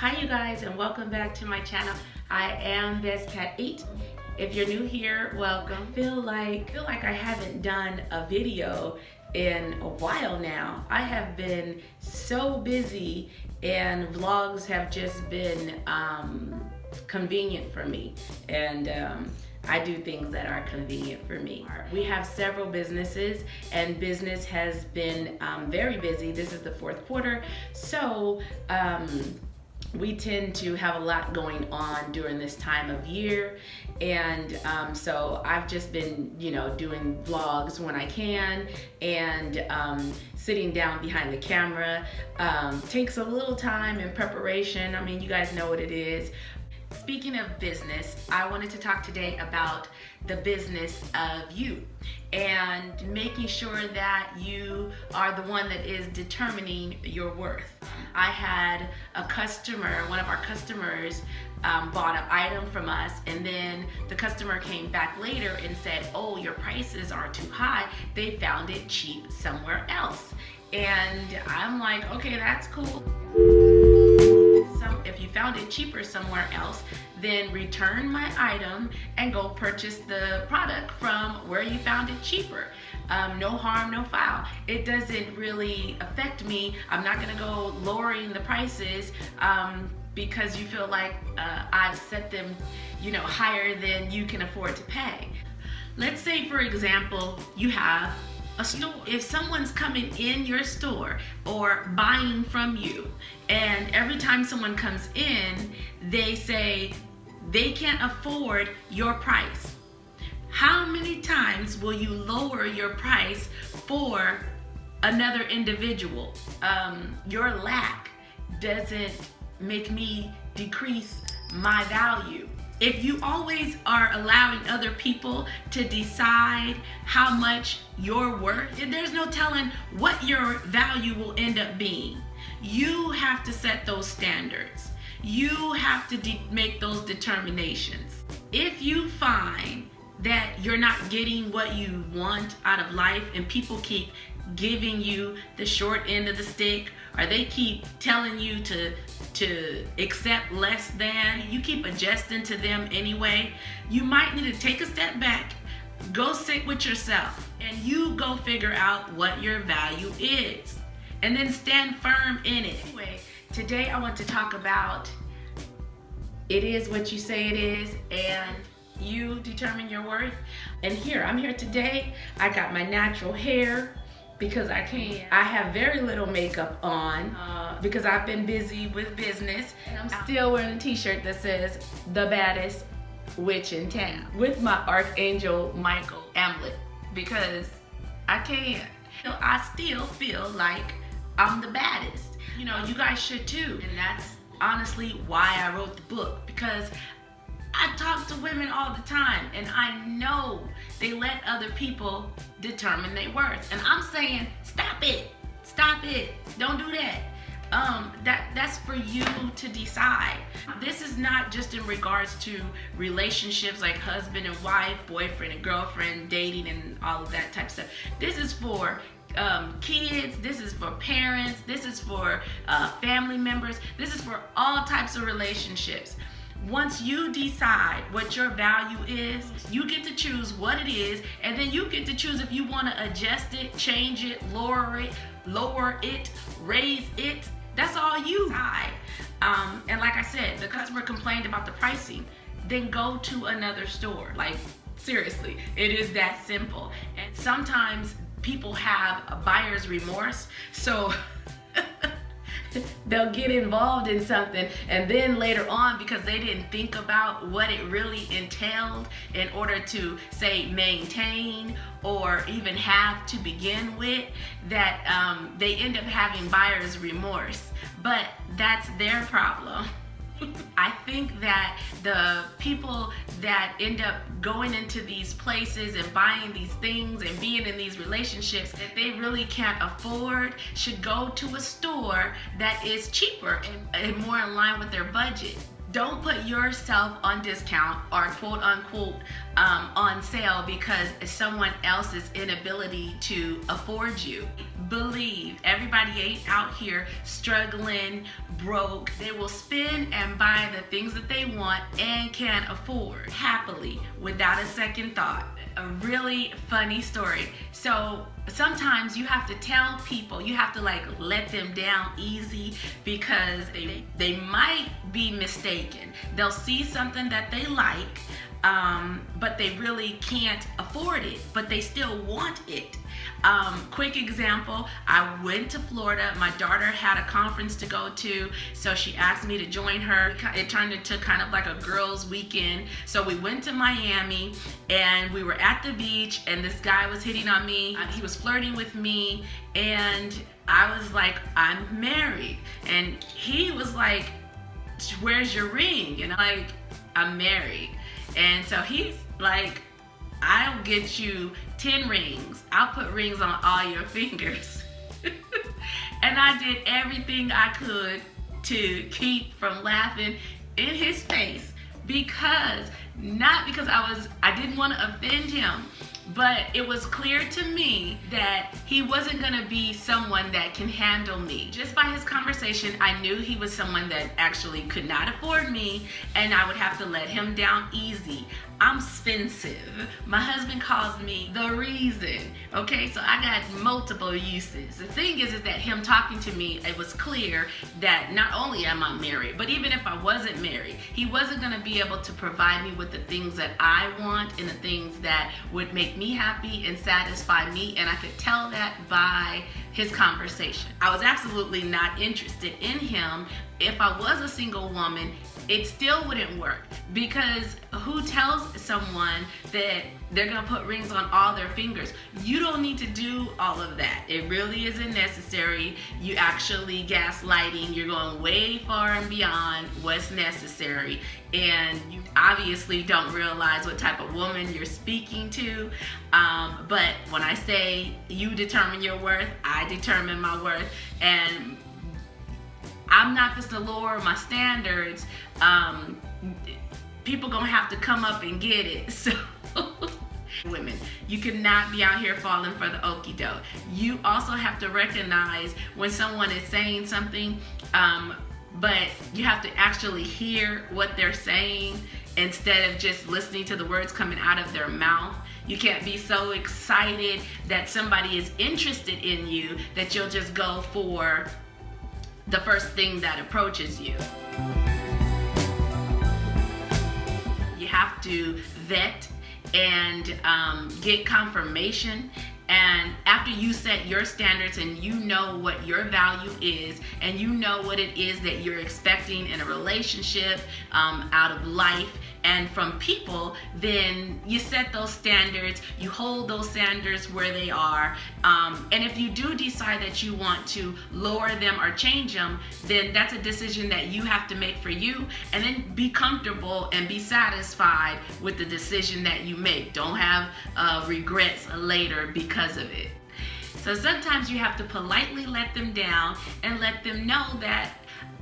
Hi you guys, and welcome back to my channel. I am BestCat8. If you're new here, welcome. Feel like I haven't done a video in a while now. I have been so busy and vlogs have just been convenient for me, and I do things that are convenient for me. We have several businesses and business has been very busy. This is the fourth quarter, so we tend to have a lot going on during this time of year, and so I've just been, doing vlogs when I can, and sitting down behind the camera takes a little time in preparation. I mean, you guys know what it is. Speaking of business, I wanted to talk today about the business of you and making sure that you are the one that is determining your worth. I had a customer, one of our customers bought an item from us, and then the customer came back later and said, oh, your prices are too high. They found it cheap somewhere else. And I'm like, okay, that's cool. If you found it cheaper somewhere else, then return my item and go purchase the product from where you found it cheaper. No harm, no foul. It doesn't really affect me. I'm not gonna go lowering the prices because you feel like I've set them, higher than you can afford to pay. Let's say, for example, you have a store. If someone's coming in your store or buying from you, and every time someone comes in, they say they can't afford your price, how many times will you lower your price for another individual? Your lack doesn't make me decrease my value. If you always are allowing other people to decide how much you're worth, there's no telling what your value will end up being. You have to set those standards. You have to make those determinations. If you find that you're not getting what you want out of life and people keep giving you the short end of the stick, or they keep telling you to accept less than, you keep adjusting to them anyway, you might need to take a step back, go sit with yourself, and you go figure out what your value is, and then stand firm in it. Anyway, today I want to talk about it is what you say it is, and you determine your worth. And I'm here today. I got my natural hair because I can. I have very little makeup on because I've been busy with business. And I'm still wearing a t-shirt that says the baddest witch in town with my Archangel Michael amulet because I can. I still feel like I'm the baddest. You guys should too. And that's honestly why I wrote the book, because I talk to women all the time, and I know they let other people determine their worth. And I'm saying, stop it, don't do that. That's for you to decide. This is not just in regards to relationships like husband and wife, boyfriend and girlfriend, dating, and all of that type of stuff. This is for kids, this is for parents, this is for family members, this is for all types of relationships. Once you decide what your value is, you get to choose what it is, and then you get to choose if you want to adjust it, change it, lower it, raise it. That's all you decide. And like I said, the customer complained about the pricing, then go to another store. Like, seriously, it is that simple. And sometimes people have a buyer's remorse, so they'll get involved in something, and then later on, because they didn't think about what it really entailed in order to, say, maintain or even have to begin with, that they end up having buyer's remorse. But that's their problem. I think that the people that end up going into these places and buying these things and being in these relationships that they really can't afford should go to a store that is cheaper and more in line with their budget. Don't put yourself on discount or quote unquote on sale because someone else's inability to afford you. believe everybody ain't out here struggling, broke. They will spend and buy the things that they want and can afford happily without a second thought. A really funny story. So sometimes you have to tell people, you have to like let them down easy, because they might be mistaken. They'll see something that they like, but they really can't afford it, but they still want it. Quick example, I went to Florida. My daughter had a conference to go to, so she asked me to join her. It turned into kind of like a girls' weekend. So we went to Miami and we were at the beach, and this guy was hitting on me. He was flirting with me, and I was like, I'm married. And he was like, where's your ring? And I'm like, I'm married. And so he's like, I'll get you 10 rings. I'll put rings on all your fingers. And I did everything I could to keep from laughing in his face, not because I didn't want to offend him, but it was clear to me that he wasn't gonna be someone that can handle me. Just by his conversation, I knew he was someone that actually could not afford me, and I would have to let him down easy. I'm expensive. My husband calls me the reason. Okay, so I got multiple uses. The thing is that him talking to me, it was clear that not only am I married, but even if I wasn't married, he wasn't gonna be able to provide me with the things that I want and the things that would make me happy and satisfy me, and I could tell that by his conversation. I was absolutely not interested in him. If I was a single woman, it still wouldn't work, because who tells someone that they're gonna put rings on all their fingers? You don't need to do all of that. It really isn't necessary. You actually gaslighting. You're going way far and beyond what's necessary, and you obviously don't realize what type of woman you're speaking to. But when I say you determine your worth, I determine my worth, and I'm not just to lower my standards. People gonna have to come up and get it. So women, you cannot be out here falling for the okie doke. You also have to recognize when someone is saying something, but you have to actually hear what they're saying instead of just listening to the words coming out of their mouth. You can't be so excited that somebody is interested in you that you'll just go for the first thing that approaches you. You have to vet and get confirmation. And after you set your standards and you know what your value is, and you know what it is that you're expecting in a relationship, out of life, and from people, then you set those standards, you hold those standards where they are. And if you do decide that you want to lower them or change them, then that's a decision that you have to make for you, and then be comfortable and be satisfied with the decision that you make. Don't have regrets later because of it. So sometimes you have to politely let them down and let them know that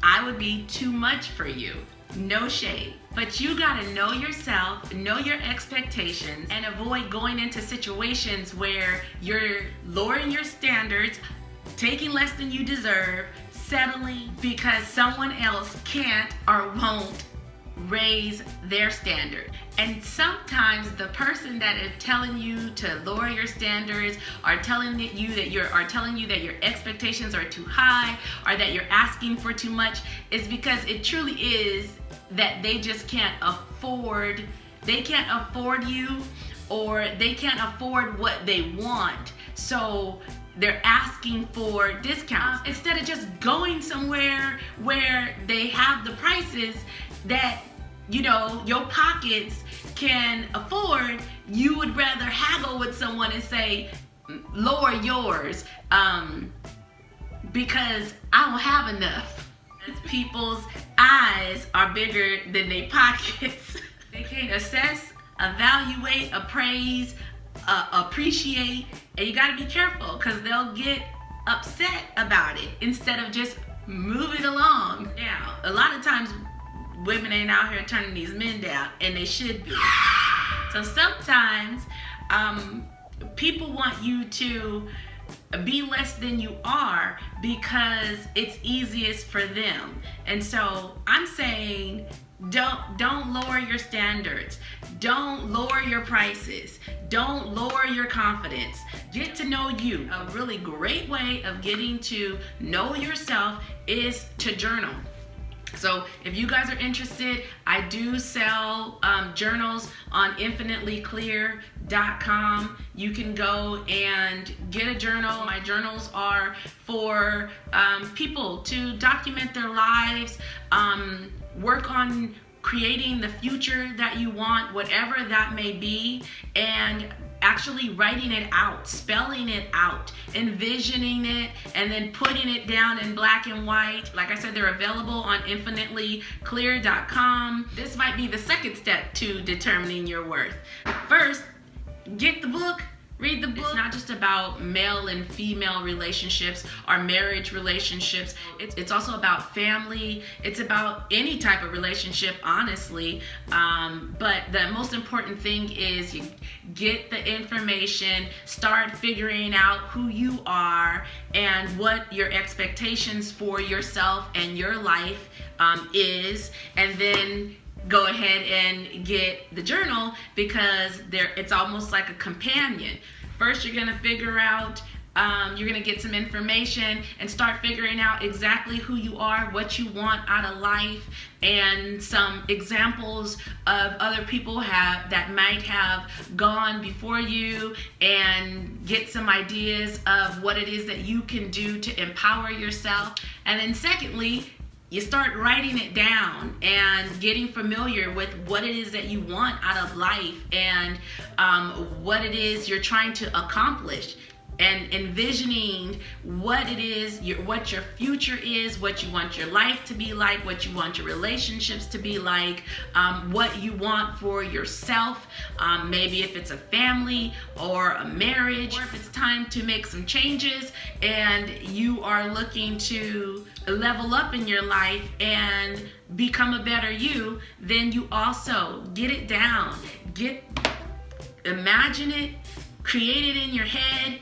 I would be too much for you. No shade. But you gotta know yourself, know your expectations, and avoid going into situations where you're lowering your standards, taking less than you deserve, settling because someone else can't or won't raise their standard. And sometimes the person that is telling you to lower your standards, or telling you that your expectations are too high, or that you're asking for too much, is because it truly is that they just can't afford you, or they can't afford what they want. So they're asking for discounts instead of just going somewhere where they have the prices that your pockets can afford. You would rather haggle with someone and say, lower yours, because I don't have enough. People's eyes are bigger than their pockets. They can't assess, evaluate, appraise, appreciate, and you gotta be careful, because they'll get upset about it instead of just moving along. Now, a lot of times women ain't out here turning these men down, and they should be. So sometimes people want you to be less than you are because it's easiest for them. And so I'm saying, don't lower your standards. Don't lower your prices. Don't lower your confidence. Get to know you. A really great way of getting to know yourself is to journal. So if you guys are interested, I do sell journals on InfinitelyClear.com. You can go and get a journal. My journals are for people to document their lives, work on creating the future that you want, whatever that may be, and actually writing it out, spelling it out, envisioning it, and then putting it down in black and white. Like I said, they're available on InfinitelyClear.com. This might be the second step to determining your worth. First, get the book. Read the book. It's not just about male and female relationships or marriage relationships. It's also about family. It's about any type of relationship, honestly. But the most important thing is you get the information, start figuring out who you are and what your expectations for yourself and your life is, and then go ahead and get the journal, because it's almost like a companion. First, you're gonna figure out, you're gonna get some information and start figuring out exactly who you are, what you want out of life, and some examples of other people that might have gone before you, and get some ideas of what it is that you can do to empower yourself. And then secondly, you start writing it down and getting familiar with what it is that you want out of life, and what it is you're trying to accomplish, and envisioning what it is, what your future is, what you want your life to be like, what you want your relationships to be like, what you want for yourself, maybe if it's a family or a marriage, or if it's time to make some changes and you are looking to level up in your life and become a better you. Then you also get it down, imagine it, create it in your head,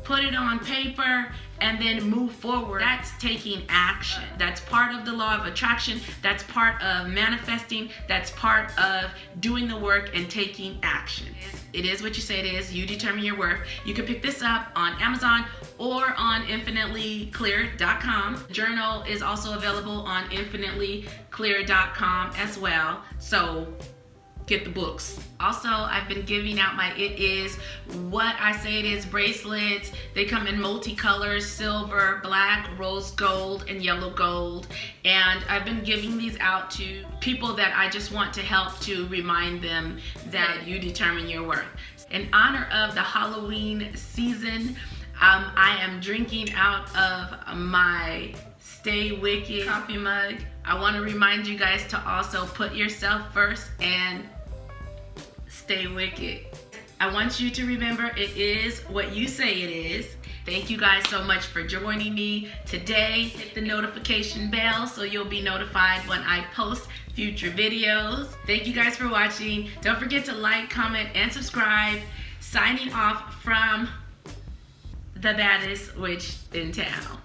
put it on paper, and then move forward. That's taking action. That's part of the law of attraction. That's part of manifesting. That's part of doing the work and taking action. It is what you say it is. You determine your worth. You can pick this up on Amazon or on InfinitelyClear.com. The journal is also available on InfinitelyClear.com as well. So get the books. Also, I've been giving out my It Is What I Say It Is bracelets. They come in multicolors: silver, black, rose gold, and yellow gold. And I've been giving these out to people that I just want to help, to remind them that you determine your worth. In honor of the Halloween season, I am drinking out of my Stay Wicked coffee mug. I want to remind you guys to also put yourself first and stay wicked. I want you to remember, it is what you say it is. Thank you guys so much for joining me today. Hit the notification bell so you'll be notified when I post future videos. Thank you guys for watching. Don't forget to like, comment, and subscribe. Signing off from the baddest witch in town.